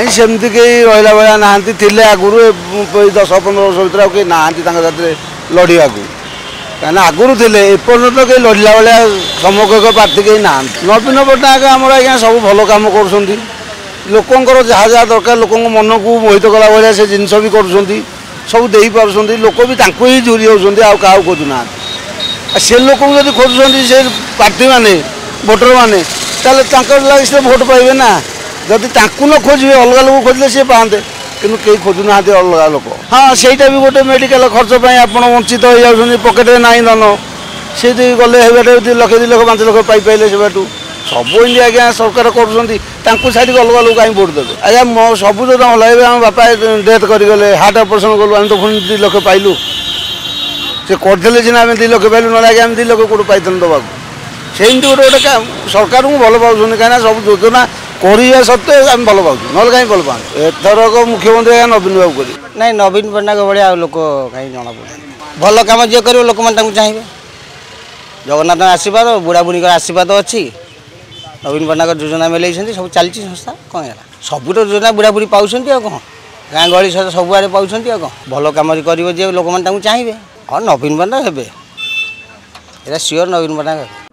कहीं सेमती कहीं रहा भाया ना थे आगुरी 10-15 वर्ष भर कहीं ना लड़ाक कहीं आगुरी थे एपर्यंत कहीं लड़ला भाया समकक्ष प्रार्थी कहीं ना नवीन पट्टनायक आम आज्ञा सब भल कम कर लोकंर जहाँ जहाँ दरकार लोक मन को मोहित कला भाया से जिनस भी कर सब दे पार्टी लोक भी ही झुरी होती क्या खोजुना से लोक जब खोजुंट से पार्टी मैंने भोटर मैंने लगे से भोट पाइबे ना जदि न खोजे अलग लोग खोजले सी पाते कि कहीं खोजुना अलग लोक हाँ सहीटा भी गोटे मेडिकल खर्च आप वंचित हो जाती पकेट ना धन से गले लक्षे 2 लाख 5 लाख पाइले से बाटू सब इंडिया आज्ञा सरकार कर छाड़ी अलग लोग कहीं भोट देवे आज्ञा सब जो लगे आम बापा डेथ करगले हार्ट ऑपरेशन कलु आम तो पुणी 2 लाख पाइलु से करते सीना आम 2 लाख पाइलु ना आम 2 लाख कौट पाई दवा से गोटे गोटे सरकार को भल पाँच कहीं सब योजना करा सत्वे आम भल पाऊँ ना कहीं भल पा एथरक मुख्यमंत्री नवीन बाबू कर ना नवीन पट्टनायक भाया लोक कहीं जना पड़े भल कम जी कर लोक मैंने चाहिए जगन्नाथ आशीर्वाद बुढ़ा बुढ़ी आशीर्वाद अच्छी नवीन पट्टनायक योजना मिले सब चलती संस्था कौन है सब तो योजना बुढ़ा बुढ़ी पाँच कौन गाँ गहली सहित सबुआड़े पाँच कौन भल कम कर लोक मैंने चाहिए हाँ नवीन पट्टनायक हे सियोर नवीन पट्टनायक।